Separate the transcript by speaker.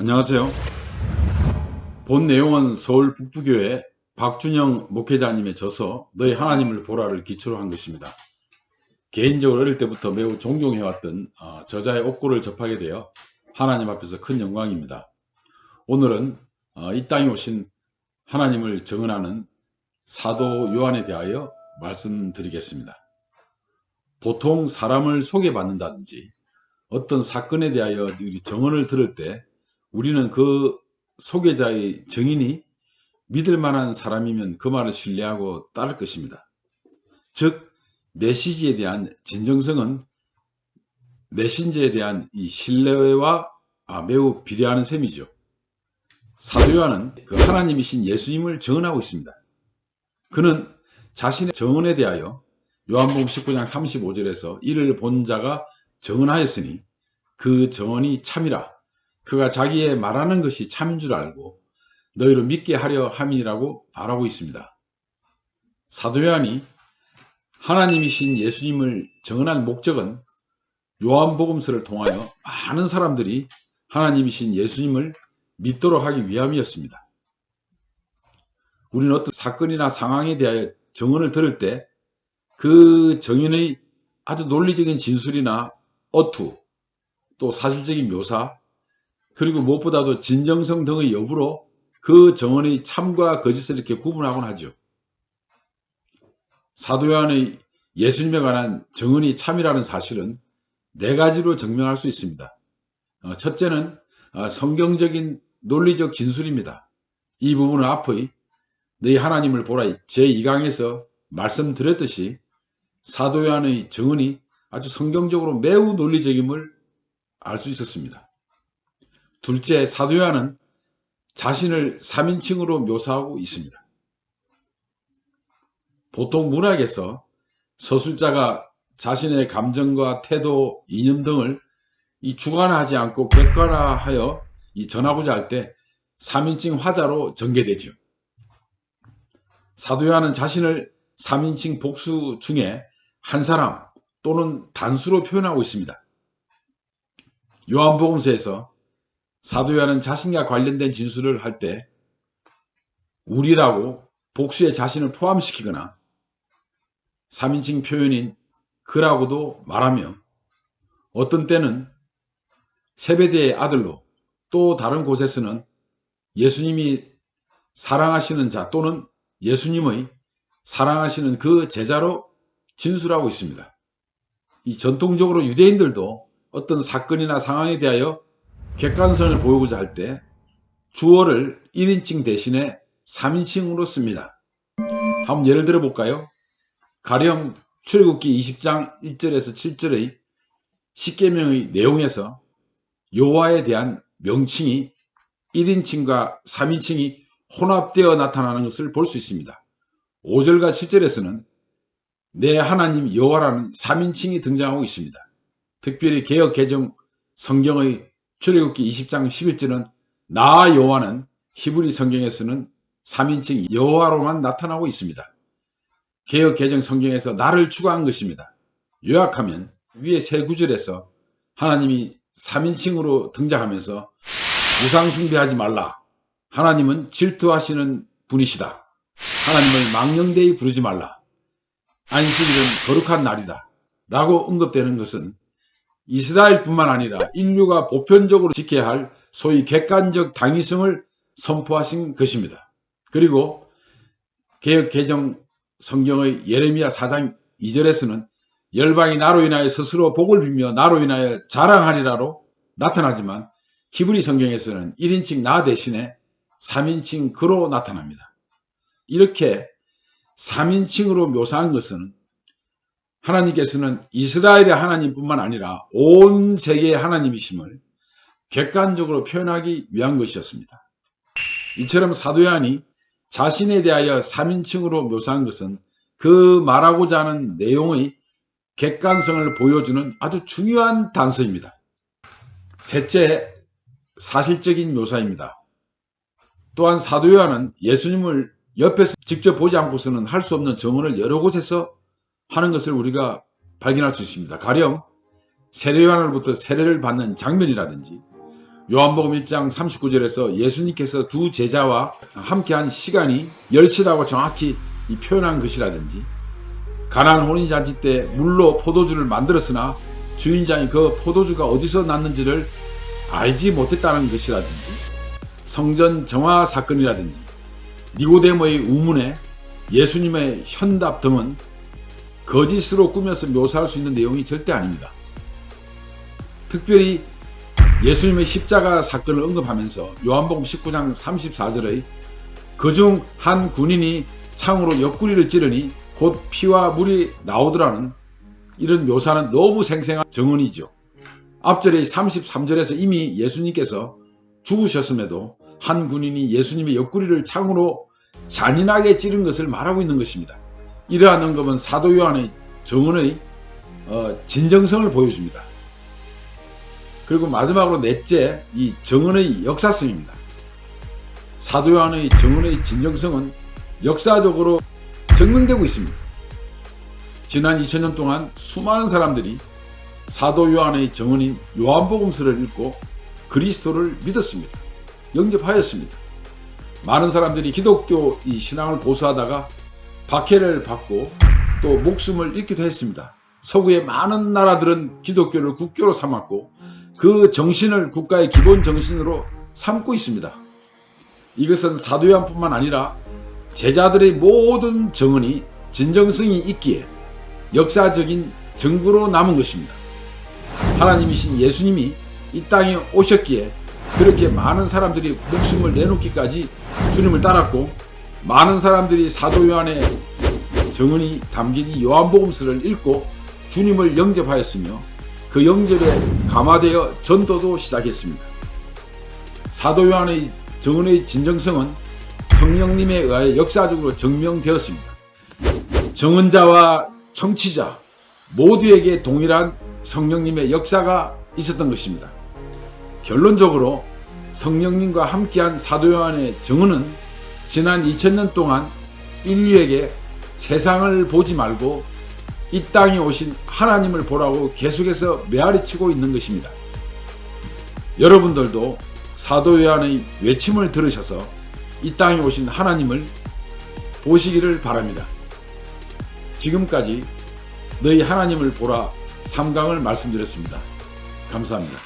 Speaker 1: 안녕하세요. 본 내용은 서울 북부교회 박준영 목회자님의 저서 너희 하나님을 보라를 기초로 한 것입니다. 개인적으로 어릴 때부터 매우 존경해왔던 저자의 옥고를 접하게 되어 하나님 앞에서 큰 영광입니다. 오늘은 이 땅에 오신 하나님을 증언하는 사도 요한에 대하여 말씀드리겠습니다. 보통 사람을 소개받는다든지 어떤 사건에 대하여 증언을 들을 때 우리는 그 소개자의 증인이 믿을 만한 사람이면 그 말을 신뢰하고 따를 것입니다. 즉 메시지에 대한 진정성은 메신저에 대한 이 신뢰와 매우 비례하는 셈이죠. 사도 요한은 그 하나님이신 예수님을 증언하고 있습니다. 그는 자신의 증언에 대하여 요한복음 19장 35절에서 이를 본 자가 증언하였으니 그 증언이 참이라. 그가 자기의 말하는 것이 참인 줄 알고 너희로 믿게 하려 함이라고 말하고 있습니다. 사도 요한이 하나님이신 예수님을 증언한 목적은 요한복음서를 통하여 많은 사람들이 하나님이신 예수님을 믿도록 하기 위함이었습니다. 우리는 어떤 사건이나 상황에 대하여 증언을 들을 때 그 증인의 아주 논리적인 진술이나 어투, 또 사실적인 묘사, 그리고 무엇보다도 진정성 등의 여부로 그 증언의 참과 거짓을 이렇게 구분하곤 하죠. 사도 요한의 예수님에 관한 증언이 참이라는 사실은 네 가지로 증명할 수 있습니다. 첫째는 성경적인 논리적 진술입니다. 이 부분은 앞의 너희 하나님을 보라 제2강에서 말씀드렸듯이 사도 요한의 증언이 아주 성경적으로 매우 논리적임을 알 수 있었습니다. 둘째, 사도 요한은 자신을 3인칭으로 묘사하고 있습니다. 보통 문학에서 서술자가 자신의 감정과 태도, 이념 등을 주관화하지 않고 객관화하여 전하고자 할 때 3인칭 화자로 전개되죠. 사도 요한은 자신을 3인칭 복수 중에 한 사람 또는 단수로 표현하고 있습니다. 요한복음서에서 사도 요한은 자신과 관련된 진술을 할 때 우리라고 복수에 자신을 포함시키거나 3인칭 표현인 그라고도 말하며 어떤 때는 세베대의 아들로, 또 다른 곳에서는 예수님이 사랑하시는 자 또는 예수님의 사랑하시는 그 제자로 진술하고 있습니다. 전통적으로 유대인들도 어떤 사건이나 상황에 대하여 객관성을 보이고자 할 때 주어를 1인칭 대신에 3인칭으로 씁니다. 한번 예를 들어 볼까요? 가령 출애굽기 20장 1절에서 7절의 십계명의 내용에서 여호와에 대한 명칭이 1인칭과 3인칭이 혼합되어 나타나는 것을 볼 수 있습니다. 5절과 7절에서는 내 하나님 여호와라는 3인칭이 등장하고 있습니다. 특별히 개역 개정 성경의 출애굽기 20장 11절은 나 여호와는 히브리 성경에서는 3인칭 여호와로만 나타나고 있습니다. 개역 개정 성경에서 나를 추구한 것입니다. 요약하면 위에 세 구절에서 하나님이 3인칭으로 등장하면서 우상 숭배하지 말라. 하나님은 질투하시는 분이시다. 하나님을 망령되이 부르지 말라. 안식일은 거룩한 날이다. 라고 언급되는 것은 이스라엘뿐만 아니라 인류가 보편적으로 지켜야 할 소위 객관적 당위성을 선포하신 것입니다. 그리고 개역 개정 성경의 예레미야 4장 2절에서는 열방이 나로 인하여 스스로 복을 빌며 나로 인하여 자랑하리라로 나타나지만 히브리 성경에서는 1인칭 나 대신에 3인칭 그로 나타납니다. 이렇게 3인칭으로 묘사한 것은 하나님께서는 이스라엘의 하나님뿐만 아니라 온 세계의 하나님이심을 객관적으로 표현하기 위한 것이었습니다. 이처럼 사도 요한이 자신에 대하여 3인칭으로 묘사한 것은 그 말하고자 하는 내용의 객관성을 보여주는 아주 중요한 단서입니다. 셋째, 사실적인 묘사입니다. 또한 사도 요한은 예수님을 옆에서 직접 보지 않고서는 할 수 없는 증언을 여러 곳에서 하는 것을 우리가 발견할 수 있습니다. 가령 세례 요한으로부터 세례를 받는 장면이라든지 요한복음 1장 39절에서 예수님께서 두 제자와 함께한 시간이 10시라고 정확히 표현한 것이라든지, 가나안 혼인잔치 때 물로 포도주를 만들었으나 주인장이 그 포도주가 어디서 났는지를 알지 못했다는 것이라든지, 성전 정화 사건이라든지, 니고데모의 우문에 예수님의 현답 등은 거짓으로 꾸며서 묘사할 수 있는 내용이 절대 아닙니다. 특별히 예수님의 십자가 사건을 언급하면서 요한복음 19장 34절의 그중 한 군인이 창으로 옆구리를 찌르니 곧 피와 물이 나오더라는 이런 묘사는 너무 생생한 정언이죠. 앞절의 33절에서 이미 예수님께서 죽으셨음에도 한 군인이 예수님의 옆구리를 창으로 잔인하게 찌른 것을 말하고 있는 것입니다. 이러한 언급은 사도 요한의 정언의 진정성을 보여줍니다. 그리고 마지막으로 넷째, 이 정언의 역사성입니다. 사도 요한의 정언의 진정성은 역사적으로 증명되고 있습니다. 지난 2000년 동안 수많은 사람들이 사도 요한의 정언인 요한복음서를 읽고 그리스도를 믿었습니다. 영접하였습니다. 많은 사람들이 기독교 이 신앙을 고수하다가 박해를 받고 또 목숨을 잃기도 했습니다. 서구의 많은 나라들은 기독교를 국교로 삼았고 그 정신을 국가의 기본 정신으로 삼고 있습니다. 이것은 사도 요한뿐만 아니라 제자들의 모든 정언이 진정성이 있기에 역사적인 증거로 남은 것입니다. 하나님이신 예수님이 이 땅에 오셨기에 그렇게 많은 사람들이 목숨을 내놓기까지 주님을 따랐고, 많은 사람들이 사도 요한의 정언이 담긴 이 요한복음서를 읽고 주님을 영접하였으며 그 영접에 감화되어 전도도 시작했습니다. 사도 요한의 정언의 진정성은 성령님에 의하여 역사적으로 증명되었습니다. 정언자와 청취자 모두에게 동일한 성령님의 역사가 있었던 것입니다. 결론적으로 성령님과 함께한 사도 요한의 정언은 지난 2000년 동안 인류에게 세상을 보지 말고 이 땅에 오신 하나님을 보라고 계속해서 메아리치고 있는 것입니다. 여러분들도 사도 요한의 외침을 들으셔서 이 땅에 오신 하나님을 보시기를 바랍니다. 지금까지 너희 하나님을 보라 3강을 말씀드렸습니다. 감사합니다.